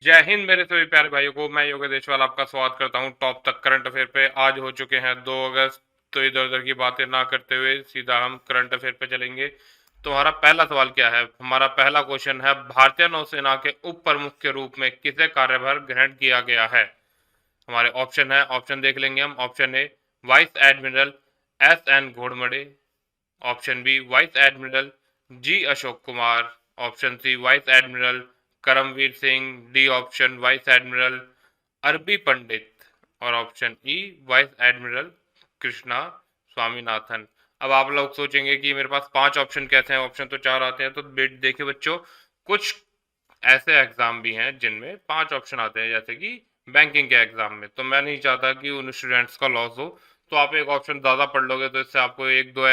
जय हिंद मेरे सभी प्यारे भाइयों को। मैं योगेश देशवाल आपका स्वागत करता हूं टॉप तक करंट अफेयर पे। आज हो चुके हैं 2 अगस्त। तो इधर उधर की बातें ना करते हुए सीधा हम करंट अफेयर पे चलेंगे। तो हमारा पहला सवाल क्या है? हमारा पहला क्वेश्चन है, भारतीय नौसेना के उप प्रमुख के रूप में किसे कार्यभार ग्रहण किया गया है? हमारे ऑप्शन है, ऑप्शन देख लेंगे हम। Option A, vice admiral S N Ghormade. Option B, vice admiral G Ashok Kumar. Option C, vice admiral Karambir Singh. D option, vice admiral R B Pandit. और option E, vice admiral Krishna Swaminathan. अब आप लोग सोचेंगे कि मेरे पास 5 ऑप्शन कैसे हैं, ऑप्शन तो 4 आते हैं। तो देखिए बच्चों, कुछ ऐसे एग्जाम भी हैं जिनमें 5 ऑप्शन आते हैं, जैसे कि बैंकिंग के एग्जाम में। तो मैं नहीं चाहता कि उन स्टूडेंट्स का लॉस हो। तो आप एक ऑप्शन ज़्यादा पढ़ लोगे तो इससे आपको एक दो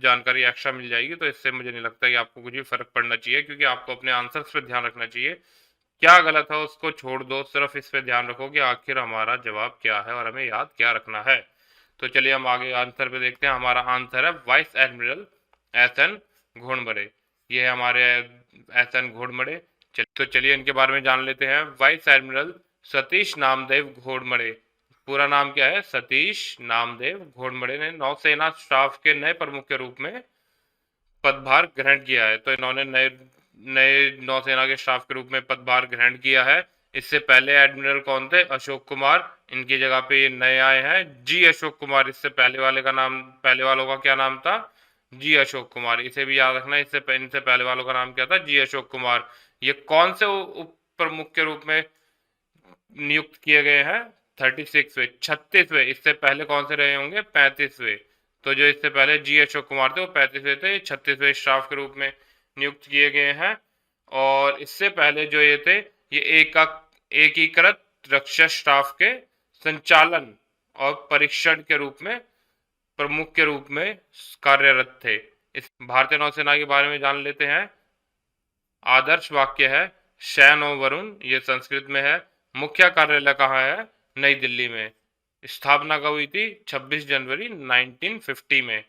जानकारी एक्स्ट्रा मिल जाएगी। तो इससे मुझे नहीं लगता कि आपको कुछ भी फर्क पड़ना चाहिए, क्योंकि आपको अपने आंसर्स पे ध्यान रखना चाहिए। क्या गलत है उसको छोड़ दो, सिर्फ इस पे ध्यान रखो कि आखिर हमारा जवाब क्या है और हमें याद क्या रखना है। तो चलिए हम आगे आंसर पे देखते हैं। हमारा आंसर है वाइस एडमिरल एस एन घोड़मड़े। ये है हमारे एस एन घोड़मड़े। तो चलिए इनके बारे में जान लेते हैं। Vice admiral Satish Namdev Ghormade. पूरा नाम क्या है? सतीश नामदेव घोड़मड़े ने नौसेना स्टाफ के नए प्रमुख के रूप में पदभार ग्रहण किया है। तो इन्होंने नए नए नौसेना के स्टाफ के रूप में पदभार ग्रहण किया है। इससे पहले एडमिरल कौन थे? अशोक कुमार। इनकी जगह पे ये नए आए हैं, जी अशोक कुमार। इससे पहले वाले का नाम, पहले वालों का क्या नाम था? जी अशोक कुमार। इसे भी याद रखना, इनसे पहले वालों का नाम क्या था? जी अशोक कुमार। ये कौन से उप प्रमुख के रूप में नियुक्त किए गए हैं? 36वें, 36वें। इससे पहले कौन से रहे होंगे? 35वें। तो जो इससे पहले जी अशोक कुमार थे वो 35वें थे, 36वें स्टाफ के रूप में नियुक्त किए गए हैं। और इससे पहले जो ये थे, ये एकीकृत रक्षा स्टाफ के संचालन और परीक्षण के रूप में प्रमुख के रूप में कार्यरत थे। इस भारतीय नौसेना के बारे में जान लेते हैं। आदर्श वाक्य है शयन ओ वरुण, ये संस्कृत में है। मुख्य कार्यालय कहाँ है? नई दिल्ली में। स्थापना कब हुई थी? 26 जनवरी 1950 में।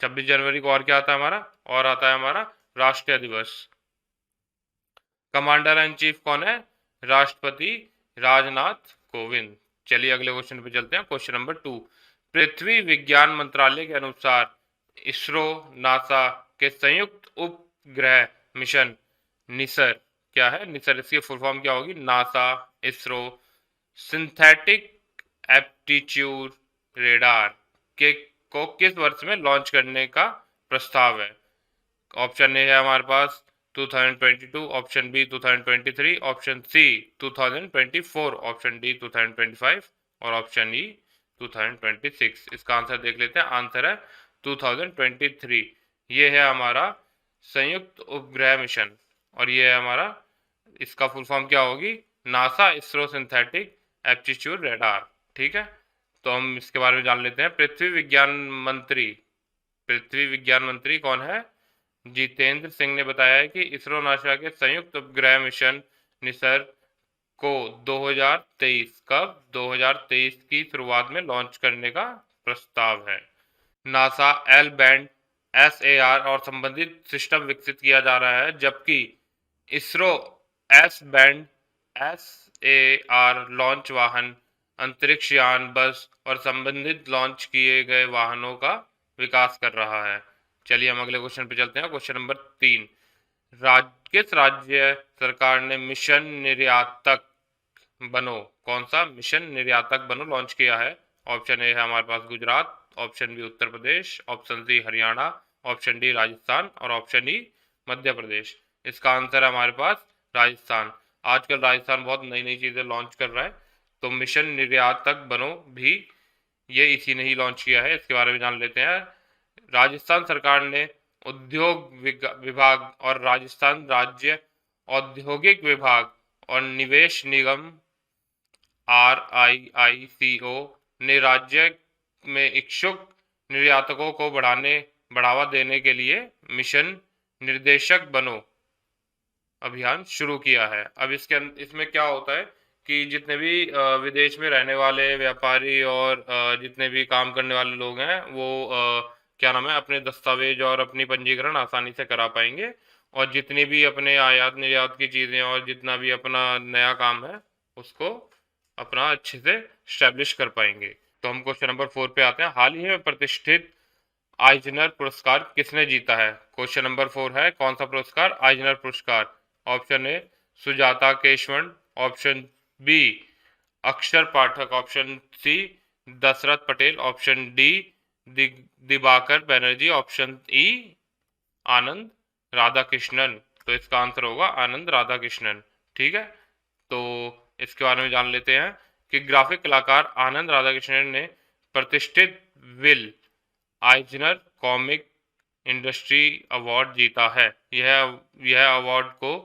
26 जनवरी को और क्या आता है हमारा? और आता है हमारा राष्ट्रीय दिवस। कमांडर इन चीफ कौन है? राष्ट्रपति राजनाथ कोविंद। चलिए अगले क्वेश्चन पे चलते हैं। Question number 2। पृथ्वी विज्ञान मंत्रालय के अनुसार इसरो नासा के संयुक्त उपग्रह मिशन निसर क्या है? निसर, इसकी फुल फॉर्म क्या होगी? NASA ISRO synthetic aptitude radar के को किस वर्ष में लॉन्च करने का प्रस्ताव है? ऑप्शन ए है हमारे पास 2022, option B 2023, option C 2024, option D 2025 और ऑप्शन ई 2026। इसका आंसर देख लेते हैं। आंसर है 2023। ये है हमारा संयुक्त उपग्रह मिशन। और ये है हमारा, इसका फुल फॉर्म क्या होगी? NASA ISRO synthetic aptitude radar. ठीक है, तो हम इसके बारे में जान लेते हैं। पृथ्वी विज्ञान मंत्री कौन है? जितेंद्र सिंह ने बताया है कि इसरो नासा के संयुक्त उपग्रह मिशन निसर को 2023, कब? 2023 की शुरुआत में लॉन्च करने का प्रस्ताव है। नासा एल बैंड SAR और संबंधित सिस्टम विकसित किया जा रहा है, जबकि ISRO S band SAR launch वाहन, अंतरिक्ष यान, बस और संबंधित लॉन्च किए गए वाहनों का विकास कर रहा है। चलिए हम अगले क्वेश्चन पे चलते हैं। Question number 3। किस राज्य सरकार ने मिशन निर्यातक बनो, कौन सा मिशन निर्यातक बनो लॉन्च किया है? ऑप्शन ए है हमारे पास Gujarat, option B Uttar Pradesh, option C Haryana, option D Rajasthan और ऑप्शन ई मध्य प्रदेश। इसका आंसर है हमारे पास राजस्थान। आजकल राजस्थान बहुत नई नई चीज़ें लॉन्च कर रहा है। तो मिशन निर्यातक बनो भी ये इसी ने ही लॉन्च किया है। इसके बारे में जान लेते हैं। राजस्थान सरकार ने उद्योग विभाग और राजस्थान राज्य औद्योगिक विभाग और निवेश निगम RIICO ने राज्य में इच्छुक निर्यातकों को बढ़ावा देने के लिए मिशन निर्देशक बनो अभियान शुरू किया है। अब इसमें क्या होता है कि जितने भी विदेश में रहने वाले व्यापारी और जितने भी काम करने वाले लोग हैं, वो क्या नाम है, अपने दस्तावेज और अपनी पंजीकरण आसानी से करा पाएंगे। और जितनी भी अपने आयात निर्यात की चीज़ें और जितना भी अपना नया काम है उसको अपना अच्छे से स्टैब्लिश कर पाएंगे। तो हम क्वेश्चन नंबर 4 पे आते हैं। हाल ही में प्रतिष्ठित आइजनर पुरस्कार किसने जीता है? क्वेश्चन नंबर 4 है, कौन सा पुरस्कार? आइजनर पुरस्कार। Option A Sujata Keshavan, option B Akshar Pathak, option C Dashrath Patel, option D Dibakar Banerjee, option E Anand Radhakrishnan. तो इसका आंसर होगा आनंद राधाकृष्णन। ठीक है, तो इसके बारे में जान लेते हैं कि ग्राफिक कलाकार आनंद राधाकृष्णन ने प्रतिष्ठित विल आइजनर कॉमिक इंडस्ट्री अवार्ड जीता है। यह अवार्ड को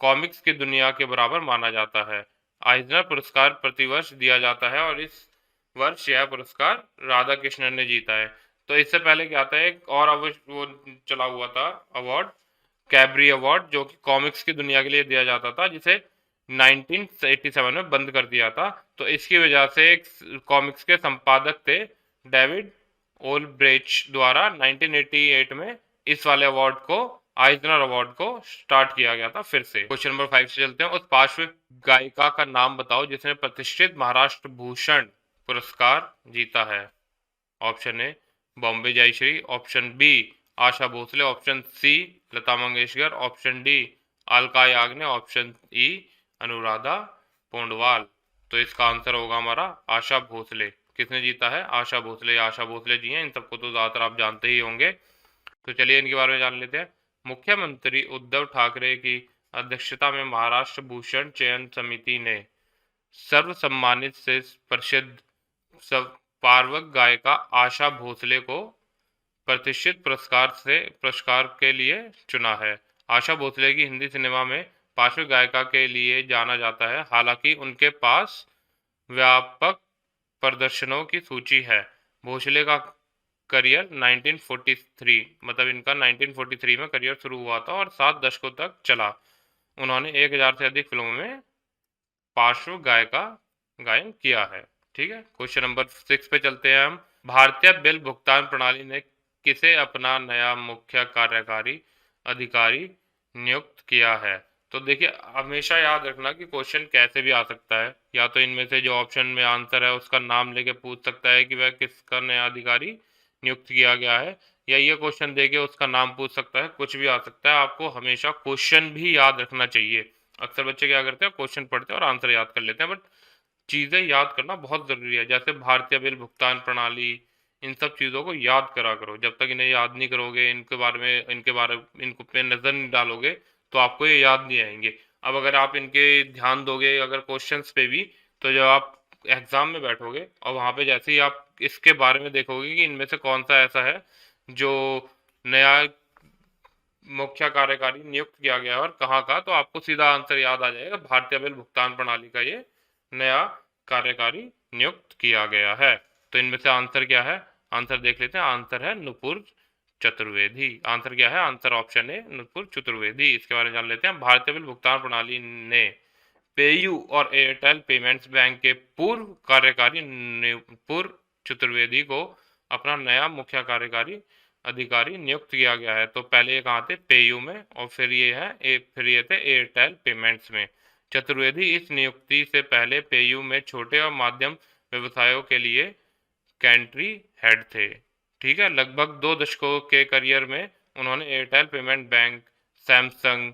कॉमिक्स की दुनिया के बराबर माना जाता है। आइजनर पुरस्कार प्रतिवर्ष दिया जाता है और इस वर्ष यह पुरस्कार राधा कृष्णन ने जीता है। तो इससे पहले क्या आता है, एक और वो चला हुआ था अवार्ड, कैबरी अवार्ड, जो कि कॉमिक्स की दुनिया के लिए दिया जाता था, जिसे 1987 में बंद कर दिया था। तो इसकी वजह से एक कॉमिक्स के संपादक थे डेविड ओलब्रेच द्वारा 1988 में इस वाले अवार्ड को, आइजनर अवार्ड को स्टार्ट किया गया था फिर से। क्वेश्चन नंबर 5 से चलते हैं। उस पार्श्व गायिका का नाम बताओ जिसने प्रतिष्ठित महाराष्ट्र भूषण पुरस्कार जीता है। Option A Bombay Jayashri, option B Asha Bhosle, option C Lata Mangeshkar, option D Alka Yagnik, option E Anuradha Paudwal. तो इसका आंसर होगा हमारा आशा भोसले। किसने जीता है? आशा भोसले। आशा भोसले जी हैं, इन सबको तो ज़्यादातर आप जानते ही होंगे। तो चलिए इनके बारे में जान लेते हैं। मुख्यमंत्री उद्धव ठाकरे की अध्यक्षता में महाराष्ट्र भूषण चयन समिति ने सर्वसम्मानित से प्रसिद्ध पार्वक गायिका आशा भोसले को प्रतिष्ठित पुरस्कार के लिए चुना है। आशा भोसले की हिंदी सिनेमा में पार्श्व गायिका के लिए जाना जाता है। हालांकि उनके पास व्यापक प्रदर्शनों की सूची है। भोसले का करियर 1943, मतलब इनका 1943 में करियर शुरू हुआ था और 7 दशकों तक चला। उन्होंने 1000 से अधिक फिल्मों में पार्श्व गायन किया है। ठीक है, क्वेश्चन नंबर 6 पे चलते हैं हम। भारतीय बिल भुगतान प्रणाली ने किसे अपना नया मुख्य कार्यकारी अधिकारी नियुक्त किया है? तो देखिए, हमेशा याद रखना कि क्वेश्चन कैसे भी आ सकता है। या तो इनमें से जो ऑप्शन में आंसर है उसका नाम लेके पूछ सकता है कि वह किसका नया अधिकारी नियुक्त किया गया है, या ये क्वेश्चन देके उसका नाम पूछ सकता है। कुछ भी आ सकता है, आपको हमेशा क्वेश्चन भी याद रखना चाहिए। अक्सर बच्चे क्या करते हैं, क्वेश्चन पढ़ते हैं और आंसर याद कर लेते हैं, बट चीज़ें याद करना बहुत ज़रूरी है। जैसे भारतीय बिल भुगतान प्रणाली, इन सब चीज़ों को याद करा करो। जब तक इन्हें याद नहीं करोगे, इनको पे नज़र नहीं डालोगे, तो आपको ये याद नहीं आएंगे। अब अगर आप इनके ध्यान दोगे अगर क्वेश्चंस पे भी, तो जब आप एग्जाम में बैठोगे और वहाँ पे जैसे ही आप इसके बारे में देखोगे कि इनमें से कौन सा ऐसा है जो नया मुख्य कार्यकारी नियुक्त किया गया है और कहाँ का, तो आपको सीधा आंसर याद आ जाएगा, भारतीय बिल भुगतान प्रणाली का ये नया कार्यकारी नियुक्त किया गया है। तो इनमें से आंसर क्या है? आंसर देख लेते हैं। आंसर है नुपुर चतुर्वेदी। आंसर क्या है? Answer option A Nupur Chaturvedi. इसके बारे में जान लेते हैं। भारतीय बिल भुगतान प्रणाली ने पेयू और एयरटेल पेमेंट्स बैंक के पूर्व कार्यकारी नुपुर चतुर्वेदी को अपना नया मुख्य कार्यकारी अधिकारी नियुक्त किया गया है। तो पहले ये कहाँ थे? पेयू में, और फिर ये थे एयरटेल पेमेंट्स में। चतुर्वेदी इस नियुक्ति से पहले पेयू में छोटे और माध्यम व्यवसायों के लिए कंट्री हेड थे। ठीक है, लगभग 2 दशकों के करियर में उन्होंने Airtel payment bank, Samsung,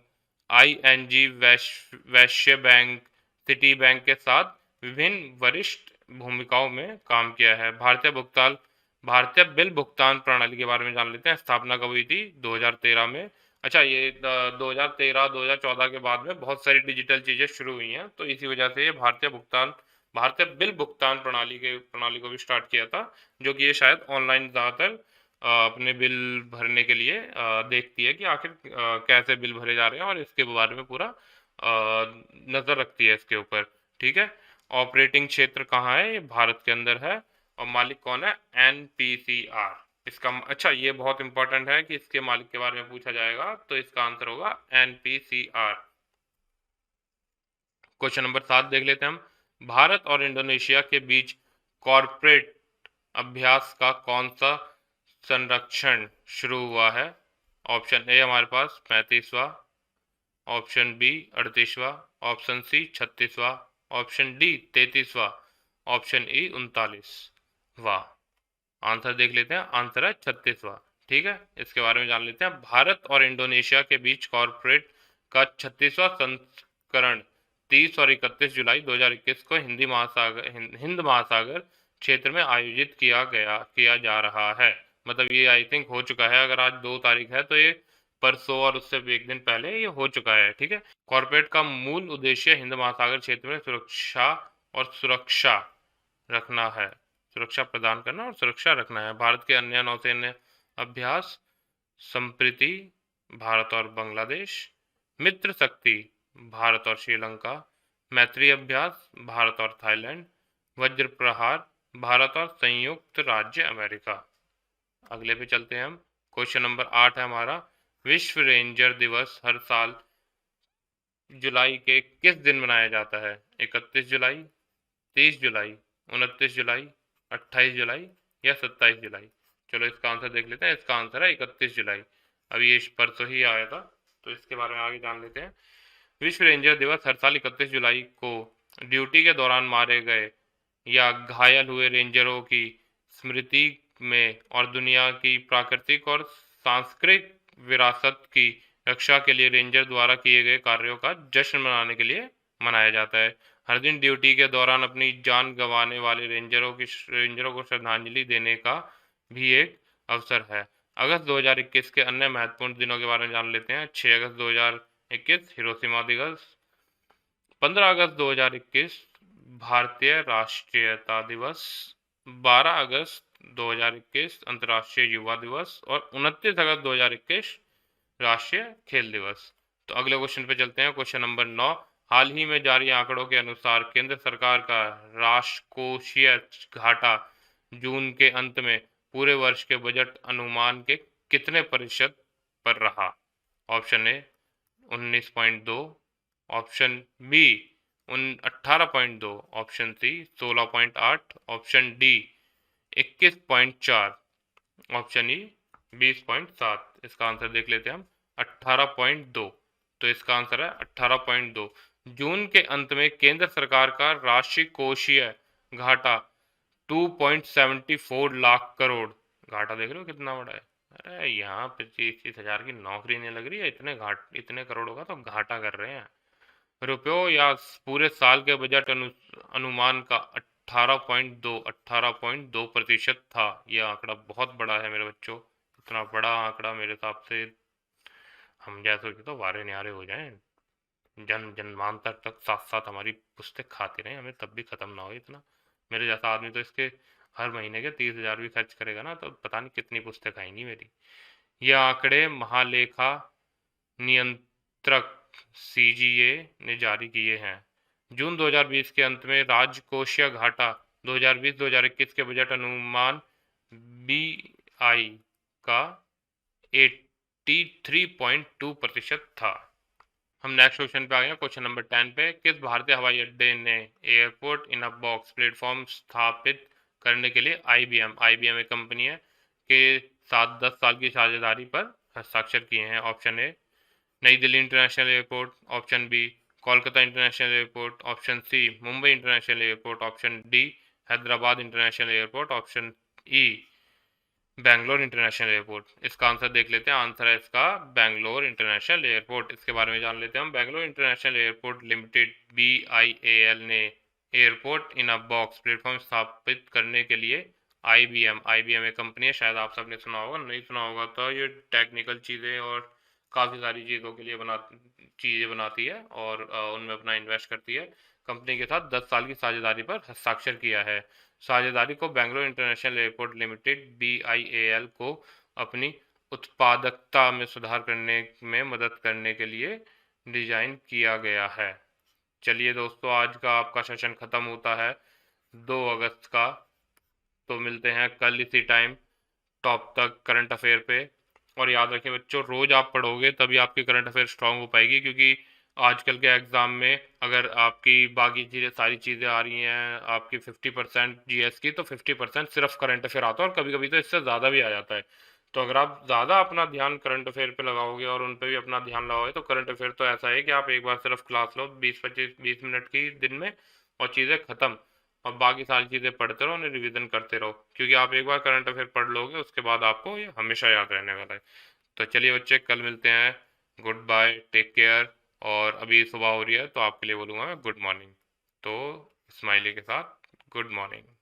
ING Vysya bank, Citibank के साथ विभिन्न वरिष्ठ भूमिकाओं में काम किया है। भारतीय बिल भुगतान प्रणाली के बारे में जान लेते हैं। स्थापना कब हुई थी? 2013 में। अच्छा, ये 2013-2014 के बाद में बहुत सारी डिजिटल चीज़ें शुरू हुई हैं, तो इसी वजह से ये भारतीय बिल भुगतान प्रणाली को भी स्टार्ट किया था, जो कि ये शायद ऑनलाइन ज़्यादातर अपने बिल भरने के लिए देखती है कि आखिर कैसे बिल भरे जा रहे हैं, और इसके बारे में पूरा नज़र रखती है इसके ऊपर। ठीक है, ऑपरेटिंग क्षेत्र कहाँ है? ये भारत के अंदर है। और मालिक कौन है? एनपीसीआर। इसका अच्छा, ये बहुत इंपॉर्टेंट है कि इसके मालिक के बारे में पूछा जाएगा, तो इसका आंसर होगा एनपीसीआर। क्वेश्चन नंबर 7 देख लेते हैं हम। भारत और इंडोनेशिया के बीच कॉरपोरेट अभ्यास का कौन सा संरक्षण शुरू हुआ है? ऑप्शन ए हमारे पास 35वां, ऑप्शन बी 38वां, ऑप्शन सी 36वां, ऑप्शन डी 33वां, ऑप्शन ई 39वां। आंसर देख लेते हैं, आंसर है 36वां। ठीक है, इसके बारे में जान लेते हैं। भारत और इंडोनेशिया के बीच कॉरपोरेट का 36वां संस्करण 30 और 31 जुलाई 2021 को हिंद महासागर क्षेत्र में आयोजित किया जा रहा है। मतलब ये आई थिंक हो चुका है, अगर आज 2 तारीख है तो ये परसों और उससे एक दिन पहले ये हो चुका है। ठीक है, कॉरपोरेट का मूल उद्देश्य हिंद महासागर क्षेत्र में सुरक्षा रखना है, सुरक्षा प्रदान करना और सुरक्षा रखना है। भारत के अन्य नौसैन्य अभ्यास संप्रीति भारत और बांग्लादेश, मित्र शक्ति भारत और श्रीलंका, मैत्री अभ्यास भारत और थाईलैंड, वज्र प्रहार भारत और संयुक्त राज्य अमेरिका। अगले पे चलते हैं हम। क्वेश्चन नंबर 8 है हमारा, विश्व रेंजर दिवस हर साल जुलाई के किस दिन मनाया जाता है? 31 जुलाई, 30 जुलाई, 29 जुलाई, 28 जुलाई या 27 जुलाई? चलो इसका आंसर देख लेते हैं। इसका आंसर है 31 जुलाई। अभी ये परसों ही आया था, तो इसके बारे में आगे जान लेते हैं। विश्व रेंजर दिवस हर साल 31 जुलाई को ड्यूटी के दौरान मारे गए या घायल हुए रेंजरों की स्मृति में और दुनिया की प्राकृतिक और सांस्कृतिक विरासत की रक्षा के लिए रेंजर द्वारा किए गए कार्यों का जश्न मनाने के लिए मनाया जाता है। हर दिन ड्यूटी के दौरान अपनी जान गंवाने वाले रेंजरों को श्रद्धांजलि देने का भी एक अवसर है। अगस्त 2021 के अन्य महत्वपूर्ण दिनों के बारे में जान लेते हैं। 6 अगस्त 2021 हिरोशिमा दिवस, 15 अगस्त 2021 भारतीय राष्ट्रीयता दिवस, 12 अगस्त 2021 अंतर्राष्ट्रीय युवा दिवस और 29 अगस्त 2021 राष्ट्रीय खेल दिवस। तो अगले क्वेश्चन पे चलते हैं। क्वेश्चन नंबर 9, हाल ही में जारी आंकड़ों के अनुसार केंद्र सरकार का राजकोषीय घाटा जून के अंत में पूरे वर्ष के बजट अनुमान के कितने प्रतिशत पर रहा? Option A 19.2, option B 18.2, option C 16.8, option D 21.4, option E 20.7। इसका आंसर देख लेते हैं हम, 18.2। तो इसका आंसर है 18.2। जून के अंत में केंद्र सरकार का राष्ट्रीय कोषीय घाटा 2.74 लाख करोड़। घाटा देख रहे हो कितना बड़ा है? अरे यहाँ 25-30 हजार की नौकरी नहीं लग रही है, इतने करोड़ों का तो घाटा कर रहे हैं। रुपयों या पूरे साल के बजट अनुमान का 18.2% था। यह आंकड़ा बहुत बड़ा है मेरे बच्चों। इतना बड़ा आंकड़ा मेरे हिसाब से हम जैसे कि तो वारे न्यारे हो जाएं, जन्मांतर तक साथ साथ हमारी पुस्तक खाते रहे, हमें तब भी खत्म ना हो इतना। मेरे जैसा आदमी तो इसके हर महीने के 30 हजार भी खर्च करेगा ना, तो पता नहीं कितनी पुस्तक आएंगी मेरी। यह आंकड़े महालेखा नियंत्रक सीजीए ने जारी किए हैं। जून 2020 के अंत में राजकोषीय घाटा 2020-2021 के बजट अनुमान बीआई का 83.2% था। हम नेक्स्ट क्वेश्चन पे आ गए। क्वेश्चन नंबर 10 पे, किस भारतीय हवाई अड्डे ने एयरपोर्ट इन अ बॉक्स प्लेटफॉर्म स्थापित करने के लिए आईबीएम एक कंपनी है के साथ 10 साल की साझेदारी पर हस्ताक्षर किए हैं? Option A New Delhi international airport, option B Kolkata international airport, option C Mumbai international airport, option D Hyderabad international airport, option E Bangalore international airport. इसका आंसर देख लेते हैं। आंसर है इसका बैंगलोर इंटरनेशनल एयरपोर्ट। इसके बारे में जान लेते हैं हम। Bangalore international airport limited BIAL ने एयरपोर्ट इन अ बॉक्स प्लेटफॉर्म स्थापित करने के लिए आईबीएम एक कंपनी है, शायद आप सबने सुना होगा, नहीं सुना होगा तो ये टेक्निकल चीज़ें और काफ़ी सारी चीज़ों के लिए चीज़ें बनाती है और उनमें अपना इन्वेस्ट करती है। कंपनी के साथ 10 साल की साझेदारी पर हस्ताक्षर किया है। साझेदारी को Bangalore international airport limited BIAL को अपनी उत्पादकता में सुधार करने में मदद करने के लिए डिजाइन किया गया है। चलिए दोस्तों, आज का आपका सेशन खत्म होता है 2 अगस्त का। तो मिलते हैं कल इसी टाइम टॉप तक करंट अफेयर पे। और याद रखिए बच्चों, रोज आप पढ़ोगे तभी आपकी करंट अफेयर स्ट्रांग हो पाएगी, क्योंकि आजकल के एग्जाम में अगर आपकी बाकी चीज़ें सारी चीज़ें आ रही हैं आपकी 50% जीएस की, तो 50% सिर्फ करंट अफेयर आता है और कभी कभी तो इससे ज़्यादा भी आ जाता है। तो अगर आप ज़्यादा अपना ध्यान करंट अफेयर पे लगाओगे और उन पे भी अपना ध्यान लगाओगे तो करंट अफेयर तो ऐसा है कि आप एक बार सिर्फ क्लास लो 20 मिनट की दिन में और चीज़ें ख़त्म। और बाकी सारी चीज़ें पढ़ते रहो, उन्हें रिवीजन करते रहो, क्योंकि आप एक बार करंट अफेयर पढ़ लोगे उसके बाद आपको ये हमेशा याद रहने वाला है। तो चलिए बच्चे, कल मिलते हैं। Goodbye, take care. और अभी सुबह हो रही है तो आपके लिए बोलूँगा मैं गुड मॉर्निंग। तो स्माइली के साथ गुड मॉर्निंग।